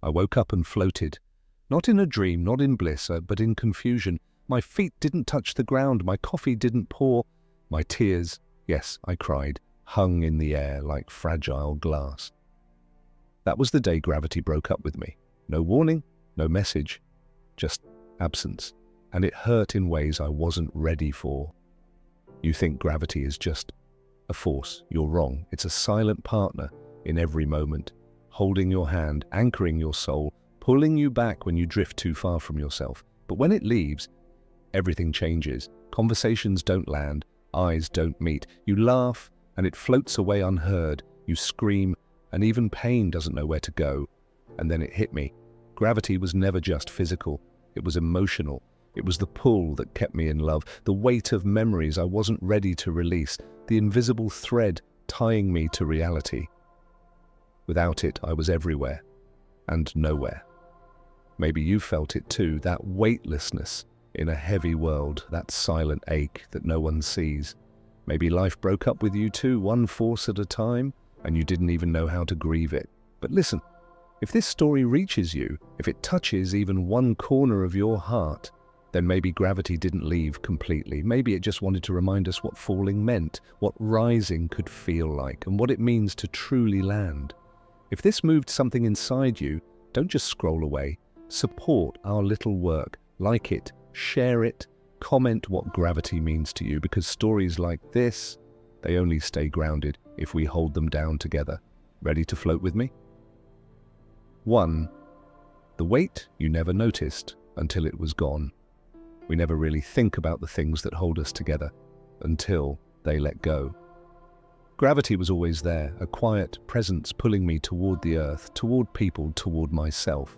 I woke up and floated. Not in a dream, not in bliss, but in confusion. My feet didn't touch the ground, my coffee didn't pour. My tears, yes, I cried, hung in the air like fragile glass. That was the day gravity broke up with me. No warning, no message, just absence. And it hurt in ways I wasn't ready for. You think gravity is just a force. You're wrong. It's a silent partner in every moment, holding your hand, anchoring your soul, pulling you back when you drift too far from yourself. But when it leaves, everything changes. Conversations don't land, eyes don't meet. You laugh and it floats away unheard. You scream and even pain doesn't know where to go. And then it hit me. Gravity was never just physical. It was emotional. It was the pull that kept me in love, the weight of memories I wasn't ready to release, the invisible thread tying me to reality. Without it, I was everywhere and nowhere. Maybe you felt it too, that weightlessness in a heavy world, that silent ache that no one sees. Maybe life broke up with you too, one force at a time, and you didn't even know how to grieve it. But listen, if this story reaches you, if it touches even one corner of your heart, then maybe gravity didn't leave completely. Maybe it just wanted to remind us what falling meant, what rising could feel like, and what it means to truly land. If this moved something inside you, don't just scroll away. Support our little work, like it, share it, comment what gravity means to you, because stories like this, they only stay grounded if we hold them down together. Ready to float with me? 1. The weight you never noticed until it was gone. We never really think about the things that hold us together until they let go. Gravity was always there, a quiet presence pulling me toward the earth, toward people, toward myself.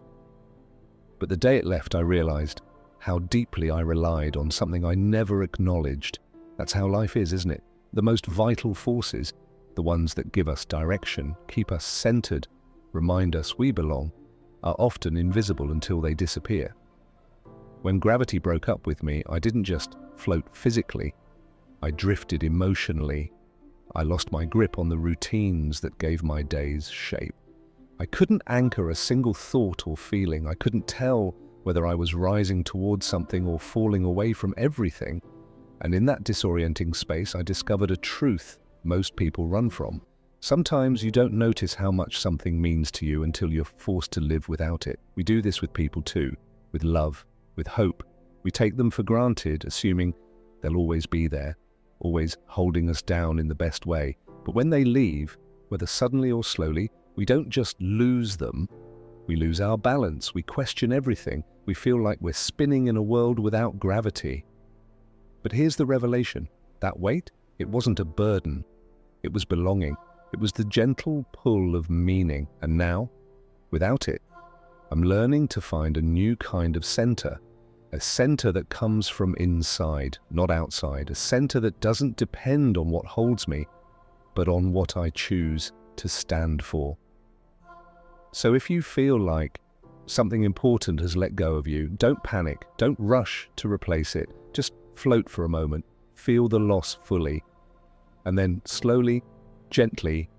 But the day it left, I realized how deeply I relied on something I never acknowledged. That's how life is, isn't it? The most vital forces, the ones that give us direction, keep us centered, remind us we belong, are often invisible until they disappear. When gravity broke up with me, I didn't just float physically, I drifted emotionally. I lost my grip on the routines that gave my days shape. I couldn't anchor a single thought or feeling. I couldn't tell whether I was rising towards something or falling away from everything. And in that disorienting space, I discovered a truth most people run from. Sometimes you don't notice how much something means to you until you're forced to live without it. We do this with people too, with love, with hope. We take them for granted, assuming they'll always be there, always holding us down in the best way. But when they leave, whether suddenly or slowly, we don't just lose them, we lose our balance, we question everything, we feel like we're spinning in a world without gravity. But here's the revelation. That weight, it wasn't a burden, it was belonging. It was the gentle pull of meaning, and now, without it, I'm learning to find a new kind of center, a center that comes from inside, not outside, a center that doesn't depend on what holds me, but on what I choose to stand for. So if you feel like something important has let go of you, don't panic, don't rush to replace it, just float for a moment, feel the loss fully, and then slowly, gently,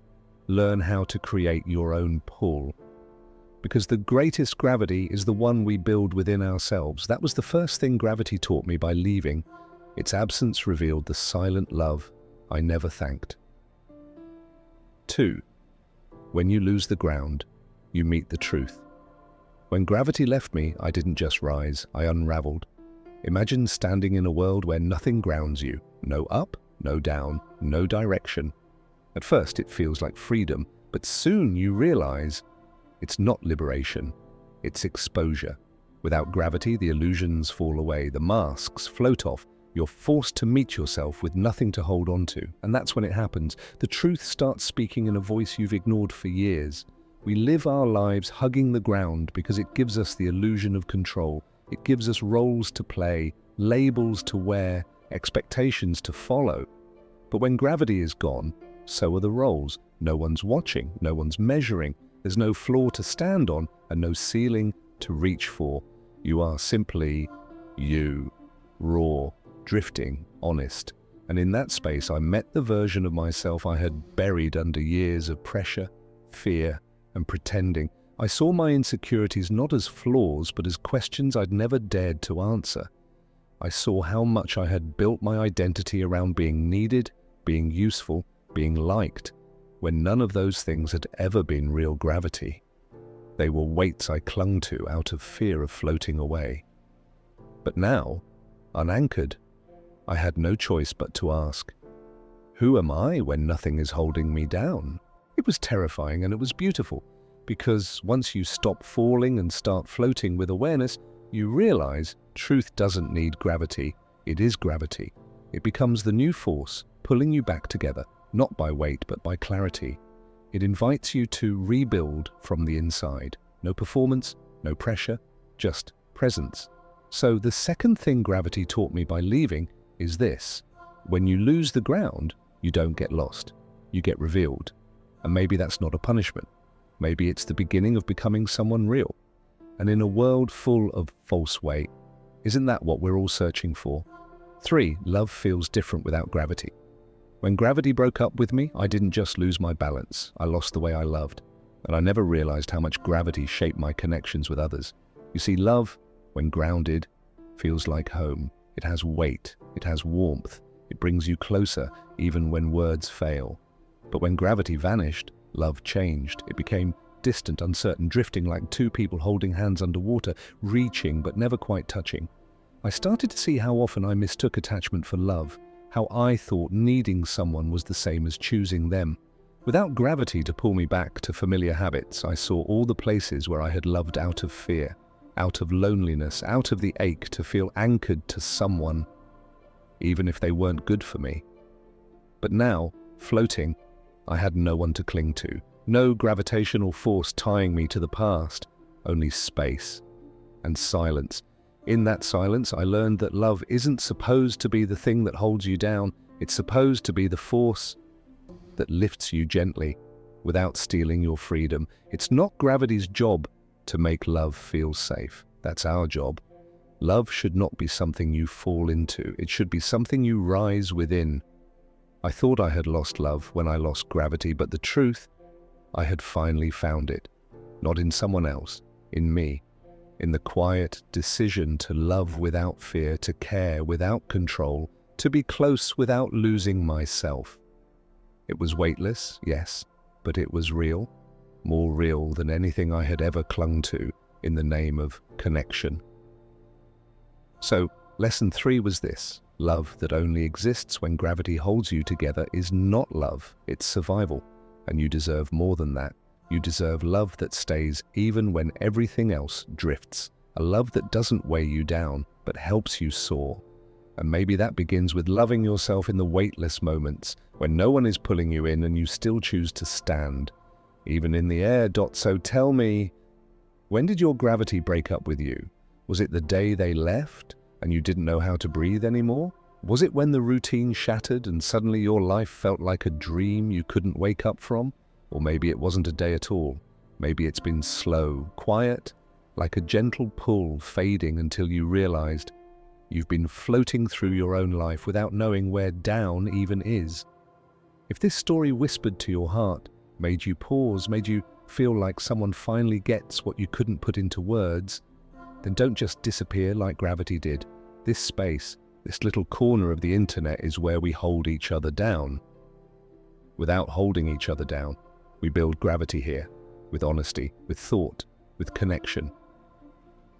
learn how to create your own pull. Because the greatest gravity is the one we build within ourselves. That was the first thing gravity taught me by leaving. Its absence revealed the silent love I never thanked. 2. When you lose the ground, you meet the truth. When gravity left me, I didn't just rise, I unraveled. Imagine standing in a world where nothing grounds you. No up, no down, no direction. At first it feels like freedom, but soon you realize it's not liberation, it's exposure. Without gravity, the illusions fall away, the masks float off. You're forced to meet yourself with nothing to hold on to. And that's when it happens. The truth starts speaking in a voice you've ignored for years. We live our lives hugging the ground because it gives us the illusion of control. It gives us roles to play, labels to wear, expectations to follow. But when gravity is gone, so are the roles. No one's watching, no one's measuring. There's no floor to stand on and no ceiling to reach for. You are simply you, raw, drifting, honest. And in that space, I met the version of myself I had buried under years of pressure, fear, and pretending. I saw my insecurities not as flaws, but as questions I'd never dared to answer. I saw how much I had built my identity around being needed, being useful, being liked, when none of those things had ever been real gravity. They were weights I clung to out of fear of floating away. But now, unanchored, I had no choice but to ask, who am I when nothing is holding me down? It was terrifying and it was beautiful, because once you stop falling and start floating with awareness, you realize truth doesn't need gravity. It is gravity. It becomes the new force, pulling you back together, not by weight but by clarity. It invites you to rebuild from the inside. No performance, no pressure, just presence. So the second thing gravity taught me by leaving is this. When you lose the ground, you don't get lost. You get revealed. And maybe that's not a punishment. Maybe it's the beginning of becoming someone real. And in a world full of false weight, isn't that what we're all searching for? 3, love feels different without gravity. When gravity broke up with me, I didn't just lose my balance. I lost the way I loved. And I never realized how much gravity shaped my connections with others. You see, love, when grounded, feels like home. It has weight. It has warmth. It brings you closer, even when words fail. But when gravity vanished, love changed. It became distant, uncertain, drifting like two people holding hands underwater, reaching but never quite touching. I started to see how often I mistook attachment for love, how I thought needing someone was the same as choosing them. Without gravity to pull me back to familiar habits, I saw all the places where I had loved out of fear, out of loneliness, out of the ache to feel anchored to someone, even if they weren't good for me. But now, floating, I had no one to cling to, no gravitational force tying me to the past, only space and silence. In that silence, I learned that love isn't supposed to be the thing that holds you down. It's supposed to be the force that lifts you gently without stealing your freedom. It's not gravity's job to make love feel safe. That's our job. Love should not be something you fall into. It should be something you rise within. I thought I had lost love when I lost gravity, but the truth, I had finally found it. Not in someone else, in me. In the quiet decision to love without fear, to care without control, to be close without losing myself. It was weightless, yes, but it was real, more real than anything I had ever clung to in the name of connection. So, lesson 3 was this. Love that only exists when gravity holds you together is not love, it's survival. And you deserve more than that. You deserve love that stays even when everything else drifts. A love that doesn't weigh you down, but helps you soar. And maybe that begins with loving yourself in the weightless moments, when no one is pulling you in and you still choose to stand, even in the air. So tell me, when did your gravity break up with you? Was it the day they left and you didn't know how to breathe anymore? Was it when the routine shattered and suddenly your life felt like a dream you couldn't wake up from? Or maybe it wasn't a day at all. Maybe it's been slow, quiet, like a gentle pull fading until you realized you've been floating through your own life without knowing where down even is. If this story whispered to your heart, made you pause, made you feel like someone finally gets what you couldn't put into words, then don't just disappear like gravity did. This space, this little corner of the internet is where we hold each other down. Without holding each other down, we build gravity here, with honesty, with thought, with connection.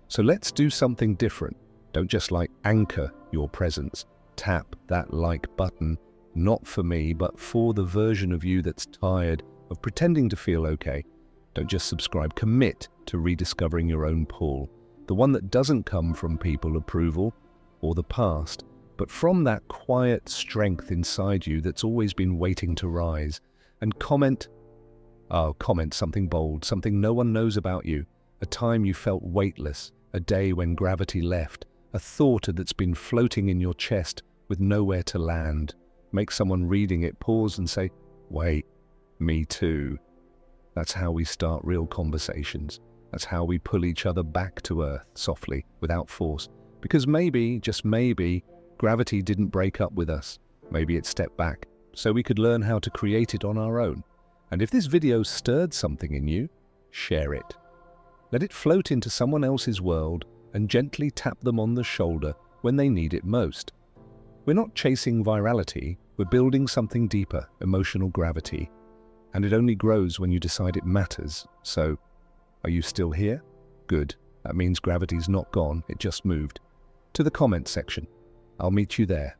So let's do something different. Don't just anchor your presence. Tap that like button, not for me, but for the version of you that's tired of pretending to feel okay. Don't just subscribe. Commit to rediscovering your own pull. The one that doesn't come from people approval or the past, but from that quiet strength inside you that's always been waiting to rise. And comment something bold, something no one knows about you, a time you felt weightless, a day when gravity left, a thought that's been floating in your chest with nowhere to land. Make someone reading it pause and say, wait, me too. That's how we start real conversations. That's how we pull each other back to earth softly, without force. Because maybe, just maybe, gravity didn't break up with us. Maybe it stepped back, so we could learn how to create it on our own. And if this video stirred something in you, share it. Let it float into someone else's world and gently tap them on the shoulder when they need it most. We're not chasing virality, we're building something deeper, emotional gravity. And it only grows when you decide it matters. So, are you still here? Good. That means gravity's not gone, it just moved. To the comment section. I'll meet you there.